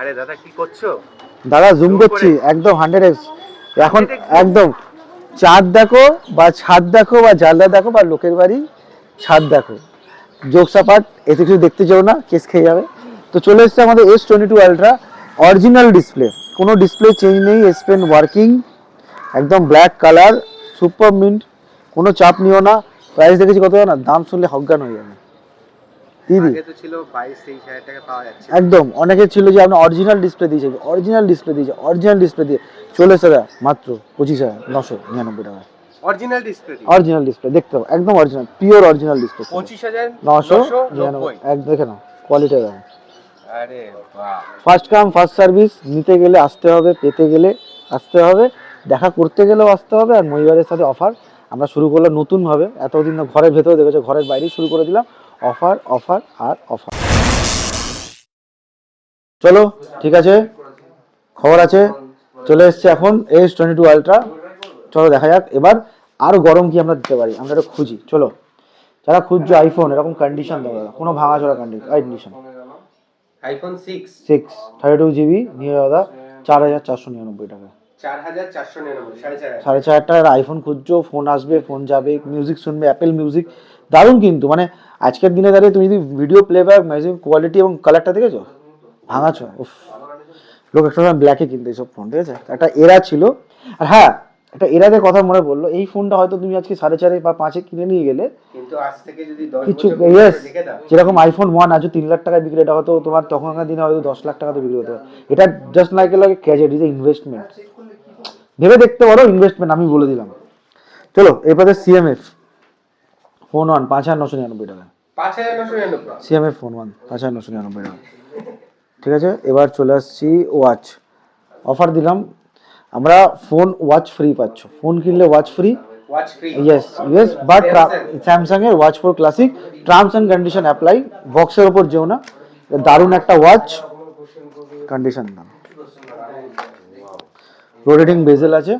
আরে দাদা কি করছো? দাদা জুম করছি একদম 100x। এখন একদম চাঁদ দেখো বা ছাদ দেখো বা জানলা দেখো বা লোকের বাড়ি ছাদ দেখো, জোকসাপাট এতে কিছু দেখতে চাও না, কেস খেয়ে যাবে। তো চলে এসছে আমাদের S22 আলট্রা, অরিজিনাল ডিসপ্লে, কোনো ডিসপ্লে চেঞ্জ নেই, এস পেন ওয়ার্কিং, একদম ব্ল্যাক কালার, সুপার মিন্ট, কোনো চাপ নিও না। প্রাইস দেখেছি কত না, দাম শুনলে হজ্ঞান হয়ে যাবে দিদি। আগে তো ছিল 22-23 হাজার টাকা পাওয়া যাচ্ছে। একদম অনেকে ছিল যে আপনি অরিজিনাল ডিসপ্লে দিয়েছে, অরিজিনাল ডিসপ্লে দিয়েছে, অরিজিনাল ডিসপ্লে দিয়ে চলে এসে দেয় মাত্র 25,999 টাকা। অরিজিনাল ডিসপ্লে অরিজিনাল ডিসপ্লে দেখতে পাবো, একদম অরিজিনাল পিওর অরিজিনাল ডিসপ্লে 25,999। এক দেখে নাও কোয়ালিটি দেখো। আরে বাহ, ফার্স্ট কাম ফার্স্ট সার্ভিস, নিতে গেলে আসতে হবে, পেতে গেলে আসতে হবে, দেখা করতে গেলেও আসতে হবে। আর মহিবারের সাথে অফার আমরা শুরু করলাম নতুনভাবে, এতদিন ঘরের ভেতরে দেখেছো, ঘরের বাইরেই শুরু করে দিলাম অফার অফার আর অফার। চলো ঠিক আছে, খবর আছে, চলে এসছে এখন S22 আলট্রা। চলো দেখা যাক এবার আর গরম কি আমরা দিতে পারি, আমরা এটা খুঁজি। চলো, যারা খুঁজছো আইফোন এরকম কন্ডিশন দেবো, কোনো ভাঙাচোরা কন্ডিশন, আইফোন 6 32GB নিয়ে দাদা 4,499 টাকা। 4,499, 4,500। 4,500 টাকার আইফোন খুঁজছো, ফোন আসবে, ফোন যাবে, মিউজিক শুনবে, অ্যাপেল মিউজিক দারুণ কিন্তু। মানে আজকের দিনে দাঁড়িয়ে তুমি যদি ভিডিও প্লেব্যাক, মিউজিক কোয়ালিটি এবং কালারটা দেখেছো, ভাঙাছো উফ। লোক একটা সময় ব্ল্যাকে কিনতে এইসব ফোন, ঠিক আছে, একটা এরা ছিল। আর হ্যাঁ, একটা এরাদের কথা মনে পড়লো, এই ফোনটা হয়তো তুমি আজকে 4.5 বা 5 কিনে নিয়ে গেলে, কিন্তু আজ থেকে যদি 10 কিছু বছর ইয়েস, দেখে দাও, যেরকম আইফোন 1 আজ 3 লাখ টাকায় বিক্রি, এটা হয়তো তোমার তখনকার দিনে হয়তো 10 লাখ টাকাতে বিক্রি হতো। এটা জাস্ট লাইক ক্যাজেট, ইজ ইনভেস্টমেন্ট, ভেবে দেখতে পারো, ইনভেস্টমেন্ট আমি বলে দিলাম। চলো এরপরে CMF ফোন 1 5,999 টাকা। 5,999। CMF ফোন 1 5,999 টাকা, ঠিক আছে। এবার চলে আসছি ওয়াচ, অফার দিলাম আমরা, ফোন ওয়াচ ফ্রি পাচ্ছ, ফোন কিনলে watch free. Watch free, yes yes, but Samsung এর watch 4 classic, terms and condition apply, বক্সের ওপর যেও না, দারুণ একটা ওয়াচ, কন্ডিশন দাম, রোটেটিং বেজেল আছে,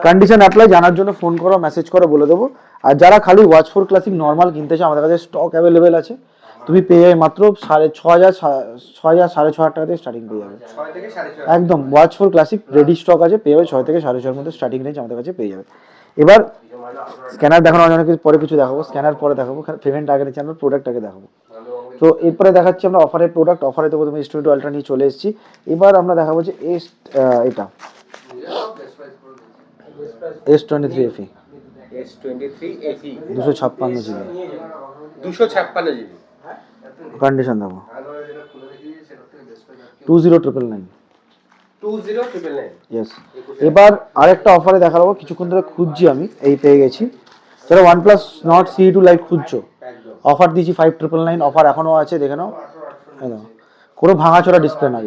কন্ডিশন অ্যাপ্লাই। জানার জন্য ফোন করো, মেসেজ করো, বলে দেবো। আর যারা খালি ওয়াচ 4 ক্লাসিক নর্মাল কিনতে চাও, আমাদের কাছে স্টক অ্যাভেলেবেল আছে, তুমি পেয়ে যাবে মাত্র 6,500 6,500 টাকা থেকে স্টার্টিং পেয়ে যাবে, 6 থেকে 6,500। একদম ওয়াচ 4 ক্লাসিক রেডি স্টক আছে, পেয়ে যাবে 6 থেকে 6,500 মধ্যে স্টার্টিং রেঞ্জ আমাদের কাছে পেয়ে যাবে। এবার স্ক্যানার দেখানো, অনেক পরে কিছু দেখাবো, স্ক্যানার পরে দেখাবো, পেমেন্ট আগে নিচ্ছি, আমরা প্রোডাক্ট আগে দেখাবো। তো এরপরে দেখাচ্ছি আমরা অফারের প্রোডাক্ট, অফারে তো প্রথমে S22 আলট্রা নিয়ে চলে এসেছি। এবার আমরা দেখাবো যে এটা S23 FE, S23 FE 256GB, 256GB, condition দেবো 20,999। 20,999। ইয়েস। এবার আরেকটা অফারে দেখাবো, কিছুক্ষণ ধরে খুঁজছি আমি, এই পেয়ে গেছি। যারা OnePlus Nord CE2 Lite খুঁজছো, অফার দিয়েছি 5,999, অফার এখনো আছে, দেখে নাও। কোনো ভাঙাচোরা ডিসপ্লে না,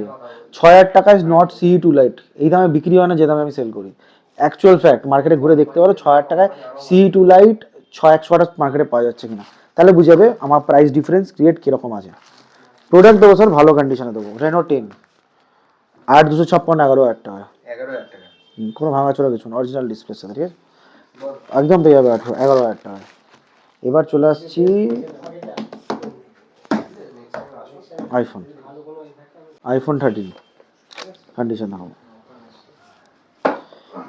6,000 টাকায় Nord CE2 Lite, এই দামে বিক্রি হয় না যে দামে আমি সেল করি। অ্যাকচুয়াল ফ্যাক্ট, মার্কেটে ঘুরে দেখতে পারো 6,000 টাকায় CE2 Lite 100 মার্কেটে পাওয়া যাচ্ছে কিনা, তাহলে বুঝে যাবে আমার প্রাইস ডিফারেন্স ক্রিয়েট কিরকম আছে। প্রোডাক্ট দেবো স্যার, ভালো কন্ডিশনে দেবো, Reno 10 8,256, 11,000 টাকা, 11,000 টাকা। কোনো ভাঙাচোরা কিছু না, অরিজিনাল ডিসপ্লের সাথে, ঠিক আছে, একদম পেয়ে যাবে 11,000 টাকা। এবার চলে আসছি আইফোন 13, কন্ডিশন দেখাবো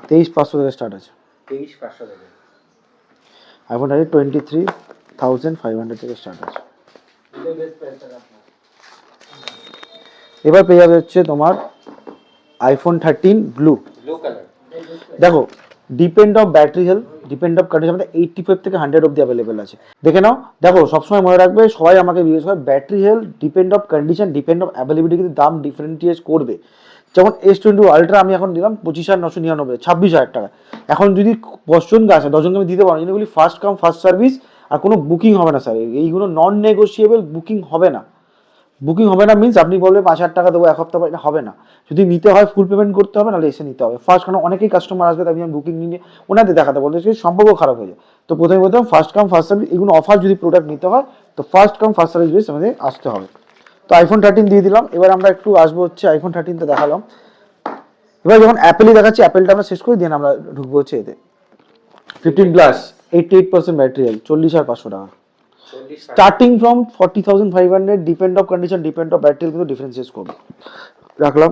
23,500 থেকে স্টার্ট আছে। 23,500 টাকা। আইফোন 13 23,500 থেকে স্টার্ট আছে। এবার পেয়ে যাবে হচ্ছে তোমার আইফোন 13 ব্লু কালার। দেখো, depend of battery health, depend of condition, আমাদের 85 থেকে 100 অব্দি অ্যাভেলেবেল আছে, দেখে নাও। দেখো সবসময় মনে রাখবে, সবাই আমাকে জিজ্ঞেস করে battery health, depend of condition, depend of availability, কিন্তু দাম ডিফারেন্টিয়েট করবে। যেমন S22 আলট্রা আমি এখন দিলাম 25,999, 26,000 টাকা। এখন যদি 10 জনকে আসে, 10 জনকে আমি দিতে পারবো, যদি ফার্স্ট কাম ফার্স্ট সার্ভিস, আর কোনো বুকিং হবে না স্যার, এইগুলো নন নেগোসিয়েবল, বুকিং হবে না। বুকিং হবে না মিনস আপনি বলবে 5,000 টাকা দেবো এক সপ্তাহ পর, এটা হবে না। যদি নিতে হয় ফুল পেমেন্ট করতে হবে, নাহলে এসে নিতে হবে ফার্স্ট, কারণ অনেকেই কাস্টমার আসবে, তাই আমি বুকিং নিয়ে ওনাদের দেখাতে বলতে সম্পর্ক খারাপ হয়ে যায়। তো প্রথমে বলতাম ফার্স্ট কাম ফার্স্ট সার্ভিস, এগুলো অফার যদি প্রোডাক্ট নিতে হয় তো first come first service base আমাদের আসতে হবে। তো আইফোন 13 দিয়ে দিলাম। এবার আমরা একটু আসবো হচ্ছে আইফোন 13 তে দেখালাম, এবার যখন অ্যাপেলই দেখাচ্ছি, অ্যাপেলটা আমরা শেষ করে দিয়ে আমরা ঢুকবো হচ্ছে এতে 15 প্লাস 88% ব্যাটারি হেলথ, 40,500 টাকা। Starting from 40,500, depend of condition, depend of battery কিন্তু ডিফারেন্সিয়েট করবে। রাখলাম,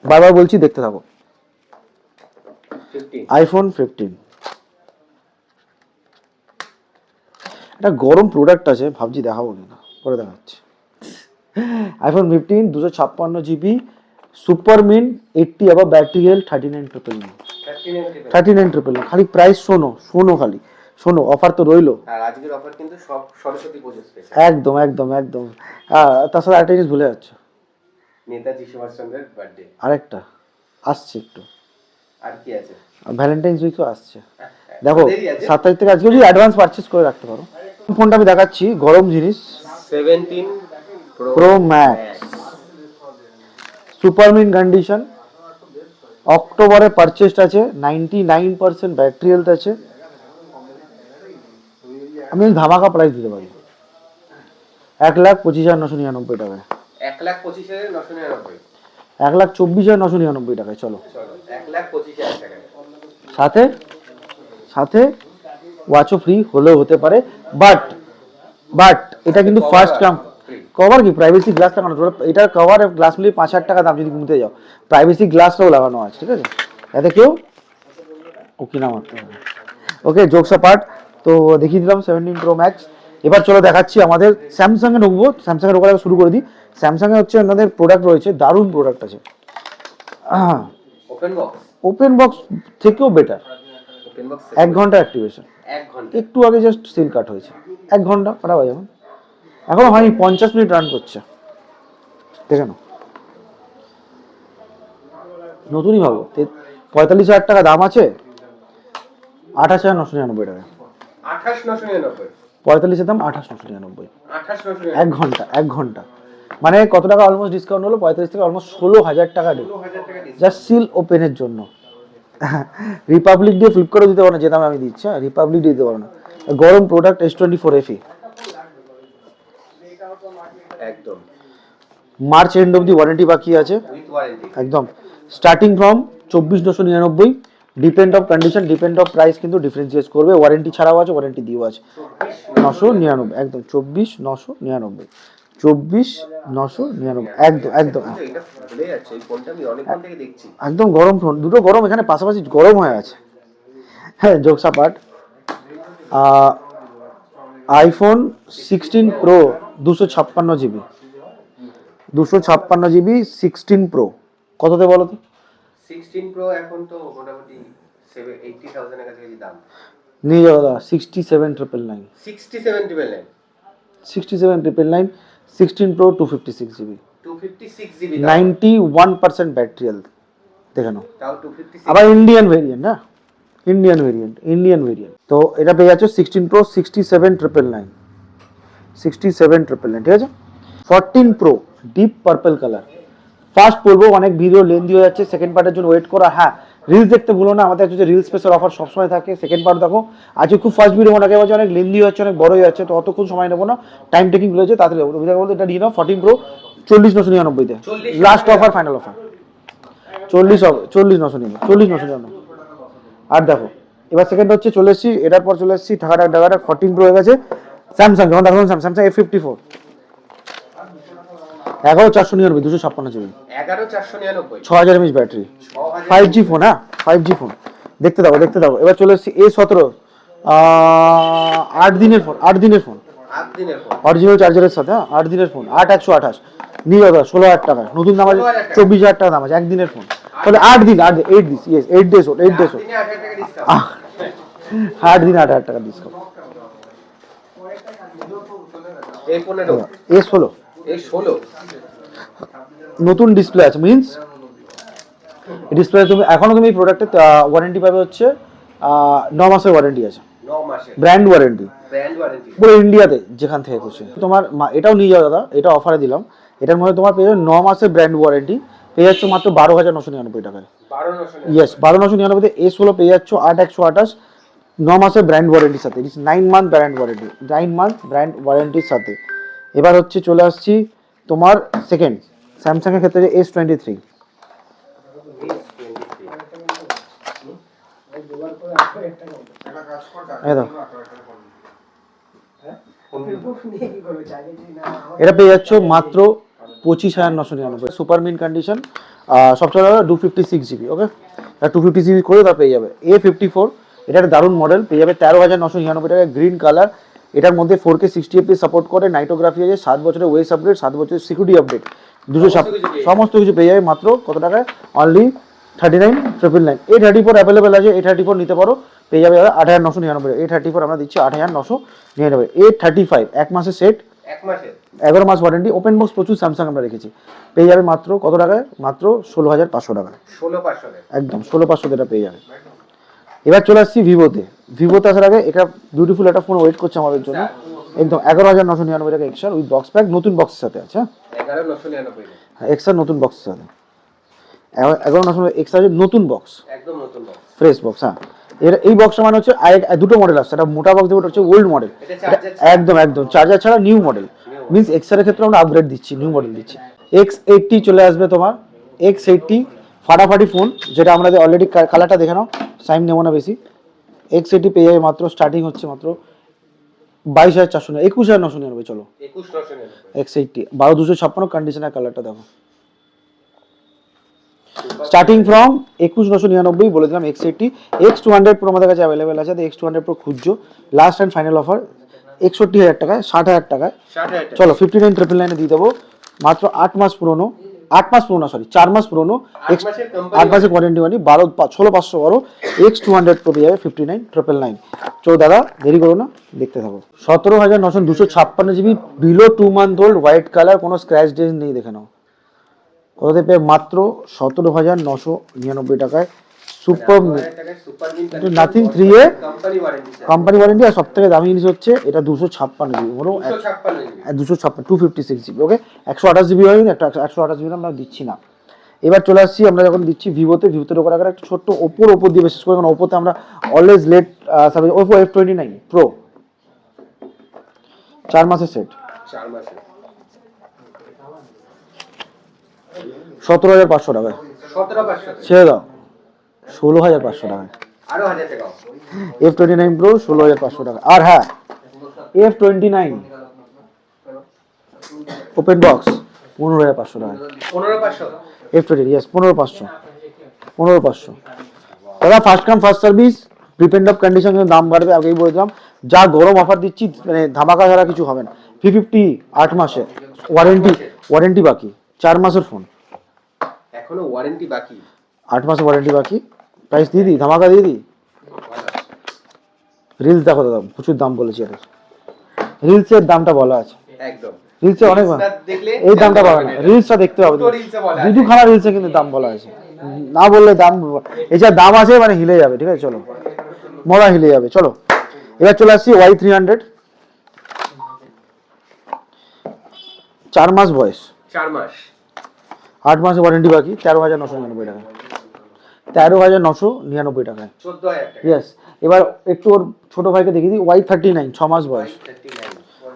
বারবার বলছি দেখতে থাকো। 15 আইফোন 15 একটা গরম প্রোডাক্ট আছে, ভাবছি দেখাবো কিনা, পরে দেখাচ্ছি। আইফোন 15 256 GB, সুপার মিন 80 আবার ব্যাটারি হেলথ 39,999। 39,999 খালি প্রাইস শোনো, শোনো খালি শোনো, অফার তো রইলো। আর আজকের অফার কিন্তু সব সরস্বতী পুজো স্পেশাল। একদম একদম একদম। তার সাথে আরেকটা জিনিস ভুলে যাচ্ছ, নেতাজি সুভাষচন্দ্রের বার্থডে আরেকটা আসছে একটু, আর কি আছে? ভ্যালেন্টাইন্স উইকও আসছে। দেখো দেরি আছে। 7 তারিখ থেকে আজকে যদি অ্যাডভান্স পারচেস করে রাখতে পারো। ফোনটা আমি দেখাচ্ছি, গরম জিনিস, 17 pro max, super mint condition, অক্টোবরে পারচেসড আছে, 99% ব্যাটারি হেলথ আছে। আমি ধামাকা প্রাইস দিতে পারি 1,25,999 টাকায়, 1,25,999। 1,24,999 টাকায়। চলো চলো 1,25,000 টাকায়। সাথে সাথে ওয়াচও ফ্রি হলেও হতে পারে, বাট এটা কিন্তু ফার্স্ট কাম। কভার কি প্রাইভেসি গ্লাস লাগানো, এটার কভার গ্লাস মিলিয়ে 5,000 টাকা দাম যদি কিনতে যাও, প্রাইভেসি গ্লাসটাও লাগানো আছে, ঠিক আছে, যাতে কেউ ওকে না মারতে হবে। ওকে, জোকস পার্ট, তো দেখিয়ে দিলাম 17 প্রো ম্যাক্স। এবার চলো দেখাচ্ছি আমাদের স্যামসাং এ ঢুকবো। স্যামসাং এর ওখানে শুরু করে দিই। স্যামসাং এ হচ্ছে আমাদের প্রোডাক্ট রয়েছে, দারুণ প্রোডাক্ট আছে। ওপেন বক্স, ওপেন বক্স থেকেও বেটার। ওপেন বক্স 1 ঘন্টা অ্যাক্টিভেশন, 1 ঘন্টা। একটু আগে জাস্ট সিল কাট হয়েছে, 1 ঘন্টা পাঠাবো যেমন, এখনো হয়নি, 50 মিনিট রান করছে, দেখে নাও। নতুনই ভাবো, 45,000 টাকা দাম আছে, 28,999 টাকা। 28,999। 45 এর দাম 28,999, 28,999। 1 ঘন্টা, 1 ঘন্টা মানে কত টাকা অলমোস্ট ডিসকাউন্ট হলো, 45 থেকে অলমোস্ট 16,000 টাকা ডিল, 16,000 টাকা ডিসকাউন্ট। জাস্ট সিল ওপেনের জন্য। রিপাবলিক দিয়ে ফ্লিপকার্টও দিতে পারো না, যে দাম আমি দিচ্ছি, রিপাবলিক দিয়ে দিতে পারো না। গরম প্রোডাক্ট S24 FE, একদম মার্চ এন্ড অব্দি ওয়ারেন্টি বাকি আছে উইথ ওয়ারেন্টি। একদম। Starting from 24,999, depend of condition, depend of price কিন্তু ডিফারেন্সিয়েট করবে, ওয়ারেন্টি ছাড়াও আছে, ওয়ারেন্টি দিয়েও আছে। 999 একদম, 24,999, 24,999 একদম একদম এটা ভুলে যাচ্ছে, এই ফোনটা আমি অনেকক্ষণ থেকে দেখছি। একদম গরম ফোন, দুটো গরম এখানে পাশাপাশি গরম হয়ে আছে। হ্যাঁ, jokes part, iPhone 16 pro 256 GB, 256 GB 16 pro কততে বলো তো? 16 প্রো এখন তো মোটামুটি 80,000 এর কাছাকাছি দাম। নিয়ে যাও দাদা, 67,999, 67,999। 67,999, 16 pro 256 GB, 256 GB 91% battery health, দেখে নাও। তাও 256। আবার ইন্ডিয়ান ভেরিয়েন্ট, না ইন্ডিয়ান ভেরিয়েন্ট, তো এটা পেয়ে যাচ্ছ 16 প্রো 67,999, 67,999, ঠিক আছে। 14 pro deep purple colour, first বলবো অনেক ভিডিও লেন্দি হয়ে যাচ্ছে, সেকেন্ড পার্টের জন্য ওয়েট করা। হ্যাঁ, রিলস দেখতে ভুলো না, আমাদের কাছে রিলস স্পেশাল অফার সবসময় থাকে, সেকেন্ড পার্ট দেখো। আজকে খুব ফার্স্ট ভিডিও অনেকে বলছে অনেক লেন্দি হয়ে যাচ্ছে, অনেক বড় হয়ে যাচ্ছে, তো অতক্ষণ সময় নেবো না, টাইম টেকিং রয়েছে, তাড়াতাড়ি বলতে এটা নিয়ে নাও। 14 প্রো 40,999-তে লাস্ট অফার, ফাইনাল অফার, 40,999। আর দেখো এবার সেকেন্ড হচ্ছে, চলে এসেছি এটার পর, চলে এসেছি ঢাকা 14 প্রো হয়ে গেছে। স্যামসাং, যেমন দেখো Samsung A54, 11,499, 256 GB, 11,499। 6,000 mAh battery, 5G phone, হ্যাঁ 5G ফোন। দেখতে দাও দেখতে দাও। এবার চলে এসেছি A17, 8 দিনের ফোন, 8 দিনের ফোন, 8 দিনের ফোন, অরিজিনাল চার্জারের সাথে, হ্যাঁ 8 দিনের ফোন, 8,128 নিয়ে যাও 16,000 টাকা, নতুন দাম আছে 24,000 টাকা দাম আছে, 1 দিনের ফোন, তাহলে 8 দিন, 8 days, yes 8 days old, 8 days old, 8 দিনে 8,000 টাকা ডিসকাউন্ট। 8 দিন 8,000 টাকা ডিসকাউন্ট। A15, A16 A16। নতুন ডিসপ্লে আছে, মিন্স ডিসপ্লে তুমি এখনো তুমি প্রোডাক্টে ওয়ারেন্টি পাবে হচ্ছে 9 মাসের ওয়ারেন্টি আছে, 9 মাসের ব্র্যান্ড ওয়ারেন্টি, ব্র্যান্ড ওয়ারেন্টি পুরো ইন্ডিয়াতে যেখান থেকে খুশি। তোমার এটাও নিয়ে যাও দাদা, এটা অফারে দিলাম, এটার মধ্যে তোমার পেয়ে যাবে 9 মাসের ব্র্যান্ড ওয়ারেন্টি, পেয়ে যাচ্ছ মাত্র 12,999 টাকায়। 12,999। ইয়েস, 12,999-তে A16 পেয়ে যাচ্ছ 8,128, 9 মাসের ব্র্যান্ড ওয়ারেন্টির সাথে, 9 month brand warranty, 9 month brand ওয়ারেন্টির সাথে। এবার হচ্ছে চলে আসছি তোমার সেকেন্ড স্যামসাং এর ক্ষেত্রে S23, এই দেখো ফোন এটা পেয়ে যাচ্ছ মাত্র 25,999 সুপার মিন কন্ডিশন, সবচেয়ে ভালো 256 GB। ওকে, 256 করে তা পেয়ে যাবে। A54 এটা একটা দারুণ মডেল, পেয়ে যাবে 13,999 টাকা, গ্রিন কালার। এটার মধ্যে 4K 60fps সাপোর্ট করে, নাইটোগ্রাফি আছে, 7 বছরের ওয়েস আপডেট, 7 বছরের সিকিউরিটি আপডেট, 200 সমস্ত কিছু পেয়ে যাবে মাত্র কত টাকায়? অনলি 39,999। A34 অ্যাভেলেবেল আছে, A34 নিতে পারো, পেয়ে যাবে 8,999। A34 আমরা দিচ্ছি 8,999। A35 এক মাসের সেট, 1 মাসে 11 মাস ওয়ারেন্টি, ওপেন বক্স প্রচুর স্যামসাং আমরা রেখেছি, পেয়ে যাবে মাত্র কত টাকায়? মাত্র 16,500 টাকা, 16,500 একদম 16,500 এটা পেয়ে যাবে। এবার চলে আসছি ভিভোতে আসার আগে এটা বিউটিফুল একটা ফোন ওয়েট করছে আমাদের জন্য, একদম 11,999 টাকা এক্সট্রা উইথ বক্স প্যাক, নতুন বক্সের সাথে আছে। 11,999 হ্যাঁ, এক্সট্রা নতুন বক্সের সাথে 11,999 এক্সট্রা নতুন বক্স, একদম নতুন বক্স, ফ্রেশ বক্স। হ্যাঁ, এর এই বক্সটা মানে হচ্ছে দুটো মডেল আসছে, একটা মোটা বক্স, ওটা হচ্ছে ওল্ড মডেল, এটা চার্জার একদম চার্জার ছাড়া নিউ মডেল, মিন্স এক্সের ক্ষেত্রে আমরা আপগ্রেড দিচ্ছি, নিউ মডেল দিচ্ছি। X80 চলে আসবে তোমার, X80 ফাটাফাটি ফোন, যেটা আমাদের অলরেডি কালারটা দেখে নাও, টাইম নেবো না বেশি। X80 পেয়ে যাবে মাত্র, স্টার্টিং হচ্ছে মাত্র 22,400, 21,999। চলো 21,999 X80 12,256 কন্ডিশনার, কালারটা দেখো, স্টার্টিং ফ্রম 21,999 বলেছিলাম। X80 X200 Pro আমাদের কাছে অ্যাভেলেবেল আছে, X200 Pro খুঁজছো, লাস্ট অ্যান্ড ফাইনাল অফার 61,000 টাকায়, 60,000 টাকায়। 60,000 টাকা। চলো 59,999 দিয়ে দেবো, মাত্র 8 মাস পুরনো, 4 মাস পুরনো, 8 মাসের 8 মাসের ওয়ারেন্টি মানে 16,512 X200 Pro পেয়ে যাবে 59,999। চলো দাদা দেরি করো না, দেখতে থাকো। 17,956 GB, below 2 month old, white colour, কোনো স্ক্র্যাচ ডেন্ট নেই, দেখে নাও। কোথাতে পেয়ে? মাত্র 17,999 টাকায় super nothing 3A company warranty. আর সব থেকে দামি জিনিস হচ্ছে এটা 256 GB, 256 256 GB। ওকে, 128 GB হয় না, একটা 128 GB আমরা দিচ্ছি না। এবার চলে আসছি আমরা যখন দিচ্ছি ভিভোতে ঢোকার আগে একটা ছোট্ট ওপো দিয়ে, বিশেষ করে কারণ ওপোতে আমরা always late service. Oppo F29 Pro 4 মাসের সেট, 4 মাসে 17,500 টাকায়, 17,500 ছেড়ে দাও 16,500 টাকায়। আরো 1000 টাকা F29 Pro 16,500 টাকা। আর হ্যাঁ, F29 ওপেন বক্স 15,500 টাকা, 15,500 F20 ইয়েস 15,500 দাদা। First come first service, depend of condition, কিন্তু দাম বাড়বে, আগেই বলেছিলাম। যা গরম অফার দিচ্ছি, মানে ধামাকা ছাড়া কিছু হবে না। 350 8 মাসে ওয়ারেন্টি বাকি, 4 মাসের ফোন, এখনো ওয়ারেন্টি বাকি, 8 মাসের ওয়ারেন্টি বাকি। প্রাইস দিয়ে দিই, ধামাকা দিয়ে দিই। রিলস দেখো দাদা, প্রচুর দাম বলেছি এটা, রিলসের দামটা বলা আছে একদম রিলসে অনেক, দেখলে এই দামটা বলা না, রিলসটা দেখতে হবে, দুখানা রিলসে কিন্তু দাম বলা আছে, না বললে দাম, এছাড়া দাম আছে মানে হিলে যাবে। ঠিক আছে, চলো মরা হিলে যাবে। চলো এবার চলে আসছি Y300, 4 মাস বয়স, 4 মাস 8 মাসের ওয়ারেন্টি বাকি, 13,999 টাকা, 13,999 টাকায়। 14,000 টাকা ইয়েস। এবার একটু ওর ছোট ভাইকে দেখিয়ে দিই, Y39 6 মাস বয়স,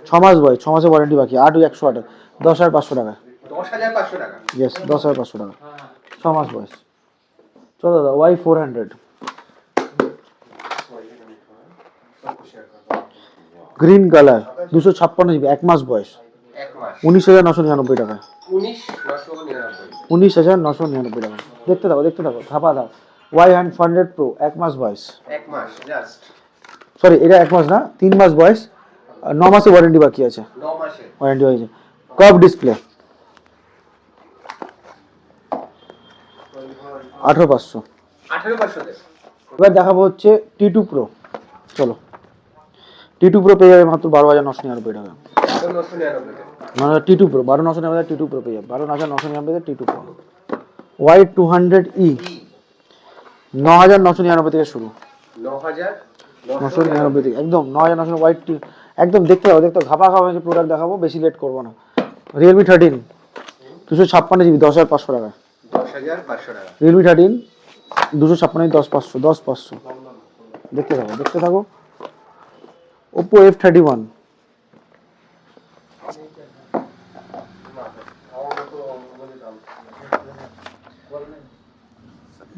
6 মাস বয়স, 6 মাসের ওয়ারেন্টি বাকি, 8,108, 10,500 টাকা। 10,500 টাকা ইয়েস 10,500 টাকা, 6 মাস বয়স। চলো দাদা Y400 গ্রিন কালার, 256 GB, 1 মাস বয়স, 1 মাস 19,999 টাকা, 19,999 19,999 টাকা। দেখতে থাকো ধাপা দাও। Y100 Pro 1 মাস বয়স, 1 মাস জাস্ট, সরি এটা 1 মাস না, 3 মাস বয়স, 9 মাসের ওয়ারেন্টি বাকি আছে, 9 মাসে ওয়ারেন্টি হয়েছে। Curve display, 18,500। 18,500 তে এবার দেখাবো হচ্ছে T2 Pro। চলো T2 Pro পেয়ে যাবে মাত্র 12,999 টাকা, 999 মানে T2 Pro 12,999 T2 Pro পেয়ে যাবে, 12,999 T2 Pro। Y200E 9,999 থেকে শুরু, 999 থেকে একদম 9,999 Y2, একদম দেখতে হবে, ঘাপা প্রোডাক্ট দেখাবো, বেশি লেট করবো না। Realme 13 256 GB, 10,500 টাকা, 10,500 টাকা Realme 13 256 10,500 দেখতে থাকো। Oppo F31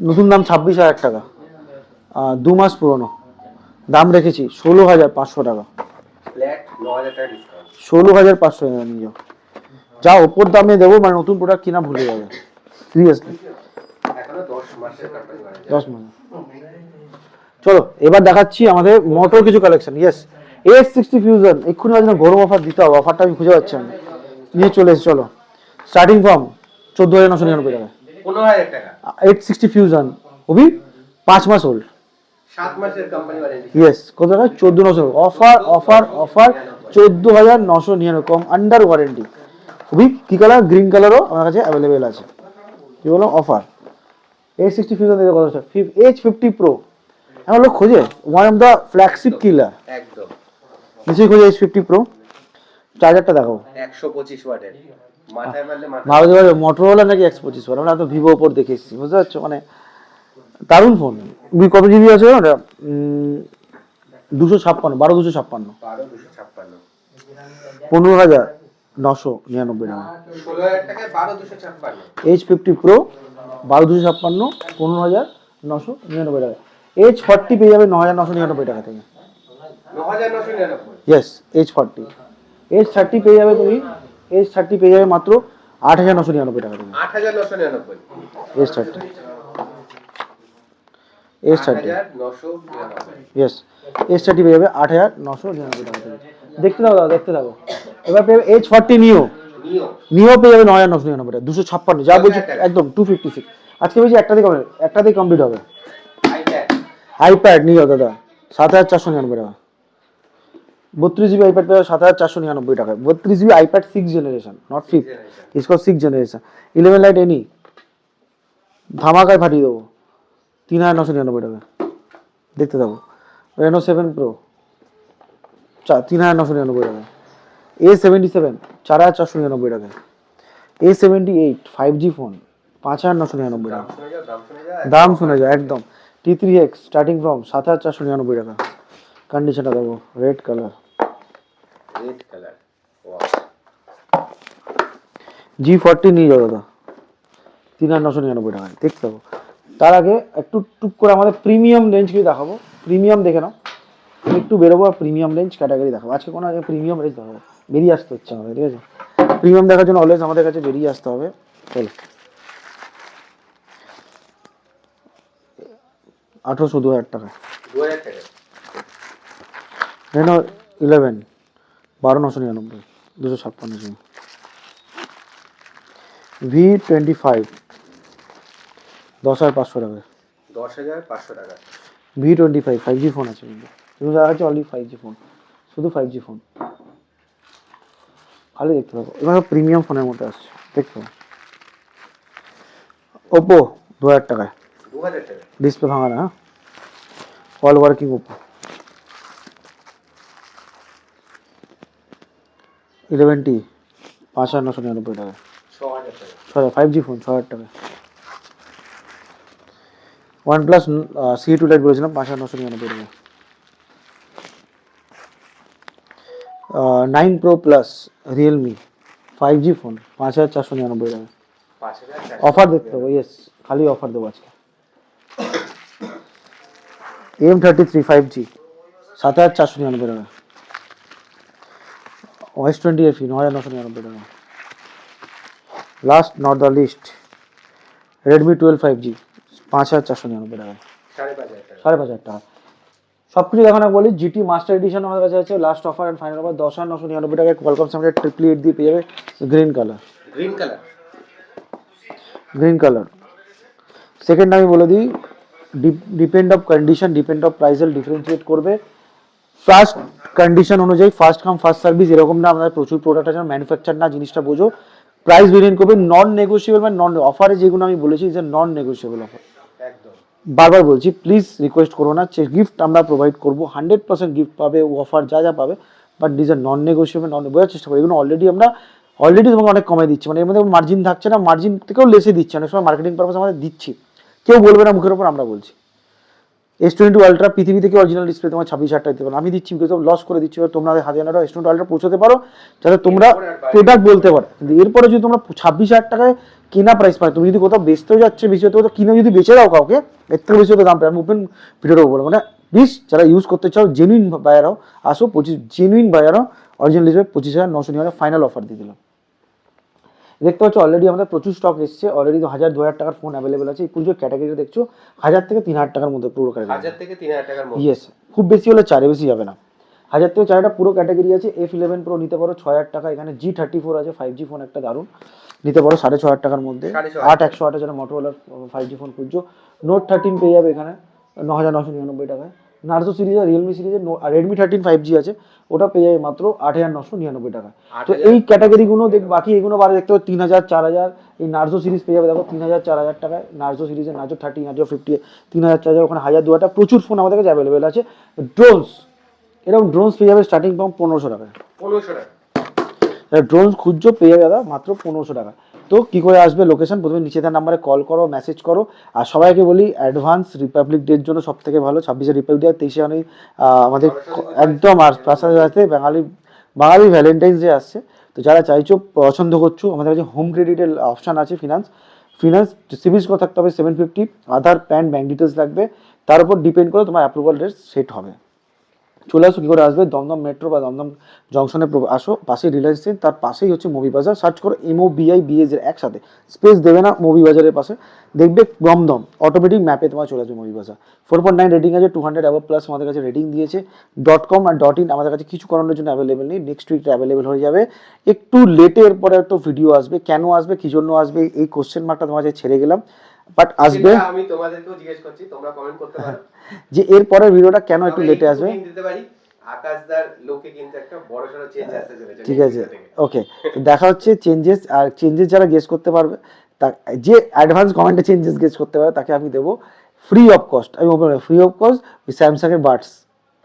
নতুন দাম 26,000 টাকা, 2 মাস পুরনো, দাম রেখেছি 16,500 টাকা, ফ্ল্যাট 9000 টাকা ডিসকাউন্ট। 16,500 নিয়ে যাও, যা ওপর দামে দেবো, মানে নতুন প্রোডাক্ট কিনা ভুলে যাবে সিরিয়াসলি। এখনো 10 মাসের কোম্পানি ওয়ারেন্টি। 10 মাস। চলো এবার দেখাচ্ছি আমাদের মোটর কিছু কালেকশন। ইয়েস, A60 ফিউশন এক্ষুনি আজ না গরম অফার দিতে হবে, অফারটা আমি খুঁজে পাচ্ছি না, নিয়ে চলে এসে চলো। স্টার্টিং ফ্রম 14,999 টাকা। 15000 টাকা। 860 ফিউশন খুবই 5 মাস ওল্ড, 7 মাসের কোম্পানি ওয়ারেন্টি। ইয়েস কত টাকা? 14,900। অফার অফার অফার 14,999 কম, আন্ডার ওয়ারেন্টি। খুবই কি কালার? গ্রিন কালারও আমার কাছে অ্যাভেলেবেল আছে। কি বলো? অফার। A60 ফিউশন দিতে কত? H50 প্রো এখন লোক খোঁজে, one of the flagship killer, একদম নিশ্চয়ই খোঁজে H50 প্রো। চার্জারটা দেখাও, 125 ওয়াটের, মাথায় মারলে মাথা। ভাবতে পারবে মোটরোলা নাকি X25 ওয়াট, আমরা তো ভিভো ওপর দেখে এসেছি, বুঝতে পারছো? মানে দারুণ ফোন। কত জিবি আছে ওটা? 256, 12,256, 12256, 15,999 টাকা। 16000 টাকায় 12256। H50 প্রো 12,256, 15,999 টাকা। H40 পেয়ে যাবে 9,999 টাকা থেকে। 9999। Yes, H40। H30 পেয়ে যাবে তুমি, H30 পেয়ে যাবে মাত্র 8,999 টাকা থেকে। 8999। H30 H30 8999। ইয়েস, H30 পেয়ে যাবে 8,999 টাকা থেকে। দেখতে থাকো দাদা, দেখতে থাকো। এবার পেয়ে যাবে H40 নিও, নিও নিও পেয়ে যাবে 9,999 টাকা। 256, যা বলছি একদম 256। আজকে বলছি একটাতেই কমপ্লিট হবে। আইপ্যাড। আইপ্যাড নিও দাদা 7,499 টাকা। 32 জিবি আইপ্যাড পেয়ে 7,499 টাকা। 32 জিবি আইপ্যাড 6 জেনারেশন, নট 5, इसको 6 জেনারেশন। 11 লাইট এনি ধামাকায় ফাটিয়ে দেবো 3,999 টাকা। দেখতে থাকো। Reno 7 Pro 3,999 টাকা। A77 4,499 টাকা। A78 5G ফোন 5,999 টাকা। শুনে যাও, দাম শুনে যাও। দাম শুনে যাও একদম। T3X স্টার্টিং ফ্রম 7,499 টাকা। কন্ডিশনটা দেখো, red colour, red colour. Wow. G40 নিয়ে যাও দাদা 3,999 টাকা। দেখতে পাবো। তার আগে একটু টুক করে আমাদের প্রিমিয়াম রেঞ্জ কি দেখাবো। প্রিমিয়াম দেখে নাও, একটু বেরোবো আর প্রিমিয়াম রেঞ্জ ক্যাটাগরি দেখাবো। আজকে কোনো প্রিমিয়াম রেঞ্জ দেখাবো, বেরিয়ে আসতে হচ্ছে আমাদের, ঠিক আছে? প্রিমিয়াম দেখার জন্য অলওয়েজ আমাদের কাছে বেরিয়ে আসতে হবে। চলো 18,000 টাকা। 2000 টাকা। Reno 11 12,999, 256 GB. V25 10,500 টাকা। 10500 টাকা। V25 5G ফোন আছে কিন্তু, তুমি দেখা যাচ্ছে অনলি 5G ফোন, শুধু 5G ফোন। ভালো দেখতে পাবো। এবার প্রিমিয়াম ফোনের মধ্যে আসছে, দেখতে পাবো। Oppo 2,000 টাকায়, 2000 টাকা। ডিসপ্লে ভাঙা না, অল ওয়ার্কিং Oppo 11T 5,999 টাকা। 6000 টাকা। 5G ফোন 6,000 টাকা। OnePlus C2 Lite বলেছিলাম 5,999 টাকা। 9 Pro Plus Realme 5G phone 5,499 টাকা। 5000 অফার দেখতে হবে, ইয়েস খালি অফার দেবো আজকে। M33 5G 7,499 টাকা। S20 FE 9,999 টাকা। Last not the list, Redmi 12 5G 5,499 টাকা। 5500 টাকা। 5,500 টাকা। সব কিছু দেখানো বলি। GT মাস্টার এডিশন আমাদের কাছে আছে। Last offer and final offer 10,999 টাকায় কোয়ালকম স্ন্যাপড্রাগন 888 দিয়ে পেয়ে যাবে green colour. Green colour. Green colour. Second আমি বলে দিই, depend of condition, depend of প্রাইসের ডিফারেন্সিয়েট করবে। ফার্স্ট কন্ডিশন অনুযায়ী ফার্স্ট কাম ফার্স্ট সার্ভিস, এরকম না আমাদের প্রচুর প্রোডাক্ট আছে, ম্যানুফ্যাকচার না, জিনিসটা বোঝো। প্রাইস ভেরিয়েন্ট করবে, নন নেগোসিয়েবল, মানে নন অফারে যেগুলো আমি বলেছি যে নন নেগোসিয়েবল অফার। একদম। বারবার বলছি, প্লিজ রিকোয়েস্ট করো না। গিফট আমরা প্রোভাইড করবো, 100% গিফট পাবে, অফার যা যা পাবে, but this are non negotiable, বোঝার চেষ্টা করি। এগুলো অলরেডি তোমাকে অনেক কমে দিচ্ছি, মানে এর মধ্যে মার্জিন থাকছে না, মার্জিন থেকেও লেসে দিচ্ছে, অনেক সময় মার্কেটিং পারপাস আমাদের দিচ্ছি, কেউ বলবে না মুখের উপর, আমরা বলছি। S22 আলট্রা পৃথিবী থেকে অরিজিনাল ডিসপ্লে তোমার 26,000 টাকা দিতে পারো, আমি দিচ্ছি, বিকজ অফ লস করে দিচ্ছি। তোমরা হাতে আনাটা S22 আলট্রা পৌঁছতে পারো, যাতে তোমরা প্রোডাক্ট বলতে পারো। কিন্তু এরপরে যদি তোমরা 26,000 টাকায় কেনা প্রাইস পায়, তুমি যদি কোথাও বেচতেও যাচ্ছে, বেশি হতে হতো কিনে যদি বেচে দাও কাউকে, এর থেকে বেশি হতে দাম পায়। আমি ওপেন ভিডিওটা বলবো, মানে প্লিজ যারা ইউজ করতে চাও, জেনুইন বায়ারও আসো, জেনুইন বায়ারও অরিজিনাল লিস্টে 25,999 ফাইনাল অফার দিয়ে দিলাম। দেখতে পাচ্ছ অলরেডি আমাদের প্রচুর স্টক এসছে, অলরেডি তো 1,000-2,000 টাকার ফোন অ্যাভেলেবেল আছে। এই পুরো ক্যাটাগরিটা দেখছো 1,000 থেকে 3,000 টাকার মধ্যে পুরো ক্যাটাগরি, 1000 থেকে 3000 টাকার মধ্যে। ইয়েস, খুব বেশি হলে 4 বেশি যাবে না। 1,000 থেকে 4টা পুরো ক্যাটাগরি আছে। F11 Pro নিতে পারো 6,000 টাকা, এখানে G34 আছে 5G ফোন একটা দারুণ, নিতে পারো 6,500 টাকার মধ্যে। 8,108 যারা মোটোরোলার 5G ফোন খুঁজছো, Note 13 পেয়ে যাবে এখানে 9,999 টাকায়। নার্জো সিরিজ আর রিয়েলমি সিরিজের Redmi 13 5G আছে, ওটা পেয়ে যাবে মাত্র 8,999 টাকা। তো এই ক্যাটাগরিগুলো বাকি এগুলো বারে দেখতে পাবো 3,000 4,000। এই নার্জো সিরিজ পেয়ে যাবে দেখো 3,000 4,000 টাকায়। নার্জো সিরিজের নার্জো 30 নার্জো 50 3,000 4,000, ওখানে 1,000-2,000 প্রচুর ফোন আমাদের কাছে অ্যাভেলেবেল আছে। ড্রোনস, এরকম ড্রোনস পেয়ে যাবে স্টার্টিং ফ্রম 1,500 টাকায়। 1500 টাকা। ড্রোনস খুঁজছো পেয়ে যাবে দাদা মাত্র 1,500 টাকা। তো কি করে আসবে লোকেশন, প্রথমে নিচে দেওয়া নাম্বারে কল করো, মেসেজ করো। আর সবাইকে বলি অ্যাডভান্স রিপাবলিক ডের জন্য সব থেকে ভালো 26শে রিপাবলিক ডে, 23শে জানুয়ারি আমাদের একদম আর পাশাপাশি বাঙালি ভ্যালেন্টাইন্স ডে আসছে। তো যারা চাইছো পছন্দ করছো, আমাদের কাছে হোম ক্রেডিটের অপশান আছে। ফিনান্স সিভিল স্কোর থাকতে হবে 750, আধার প্যান ব্যাঙ্ক ডিটেলস লাগবে, তার উপর ডিপেন্ড করে তোমার অ্যাপ্রুভাল রেট সেট হবে। চলে আসো, কী করে আসবে, দমদম মেট্রো বা দমদম জংশনে আসো, পাশেই রিলায়েন্স, তার পাশেই হচ্ছে মুভি বাজার, সার্চ করো MOBIBAZ একসাথে, স্পেস দেবে না, মুভি বাজারের পাশে দেখবে দমদম, অটোমেটিক ম্যাপে তোমার চলে আসবে মুভি বাজার। 4.9 রেটিং আছে, 200 অ্যাবভ প্লাস আমাদের কাছে রেটিং দিয়েছে। .com আর .in আমাদের কাছে কিছু করানোর জন্য অ্যাভেলেবেল নেই, নেক্সট উইক অ্যাভেলেবেল হয়ে যাবে। একটু লেটে এরপরে একটা ভিডিও আসবে, কেন আসবে কী জন্য আসবে এই কোশ্চেন মার্কটা তোমার কাছে ছেড়ে গেলাম, বাট আসবে। আমি তোমাদেরকেও জিজ্ঞেস করছি, তোমরা কমেন্ট করতে পারো যে এরপরের ভিডিওটা কেন একটু লেটে আসবে। দিতে পারি আকাশদার লোকে কিন্তু একটা বড়সড় চেঞ্জ আসতে চলেছে। ঠিক আছে, ওকে, তো দেখা হচ্ছে চেঞ্জেস। আর চেঞ্জেস যারা গেস করতে পারবে, তা যে অ্যাডভান্স কমেন্টে চেঞ্জেস গেস করতে পারবে তাকে আমি দেবো ফ্রি অফ কস্ট। আমি ফ্রি অফ কস্ট স্যামসাং এর Buds,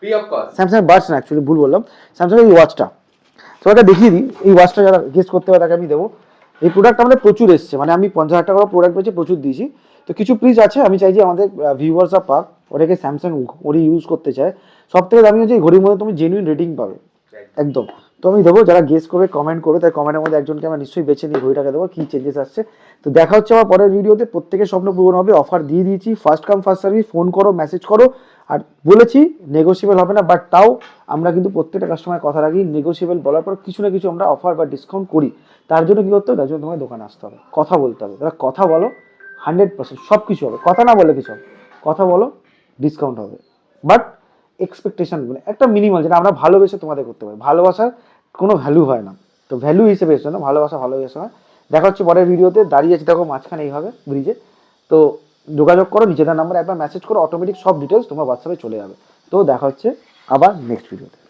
free of cost, Samsung এর বাডস না, অ্যাকচুয়ালি ভুল বললাম, স্যামসাং এর এই ওয়াচটা। তো এটা দেখিয়ে দিই, এই ওয়াচটা যারা গেস করতে পারে তাকে আমি দেবো। এই প্রোডাক্ট আমাদের প্রচুর এসছে, মানে আমি 50,000 টাকার প্রোডাক্ট পেয়েছি, প্রচুর দিয়েছি। তো কিছু প্লিজ আছে, আমি চাই যে আমাদের ভিউয়ার্সরা পাক, ওটাকে স্যামসাং ওরি ইউজ করতে চায়। সব থেকে দামি হচ্ছে এই ঘড়ির মধ্যে তুমি জেনুইন রেটিং পাবে একদম। তো আমি দেবো, যারা গেস করবে কমেন্ট করবে, তাই কমেন্টের মধ্যে একজনকে আমরা নিশ্চয়ই বেছে নিয়ে ঘড়িটাকে দেবো, কী চেঞ্জেস আসছে। তো দেখা হচ্ছে আমার পরের ভিডিওতে। প্রত্যেকের স্বপ্ন পূরণ হবে, অফার দিয়ে দিয়েছি, first come first service, phone করো মেসেজ করো। আর বলেছি নেগোসিয়েবল হবে না, বাট তাও আমরা কিন্তু প্রত্যেকটা কাস্টমারের কথা রাখি, নেগোসিয়েবল বলার পর কিছু না কিছু আমরা অফার বা ডিসকাউন্ট করি। তার জন্য কী করতে হবে, তার জন্য তোমার দোকানে আসতে হবে, কথা বলতে হবে। তারা কথা বলো 100% সব কিছু হবে, কথা না বলে কিছু হবে, কথা বলো ডিসকাউন্ট হবে। বাট এক্সপেকটেশন মানে একটা মিনিমাল, যেটা আমরা ভালোবেসে তোমাদের করতে পারি। ভালোবাসার কোনো ভ্যালু হয় না, তো ভ্যালু হিসেবে এসে না, ভালোবাসা ভালোবেসে হয়। দেখা হচ্ছে পরের ভিডিওতে। দাঁড়িয়ে আছি দেখো মাঝখানে এইভাবে ব্রিজে। তো যোগাযোগ করো, নিচের নাম্বারে একবার মেসেজ করো, অটোমেটিক সব ডিটেলস তোমার হোয়াটসঅ্যাপে চলে যাবে। তো দেখা হচ্ছে আবার নেক্সট ভিডিওতে।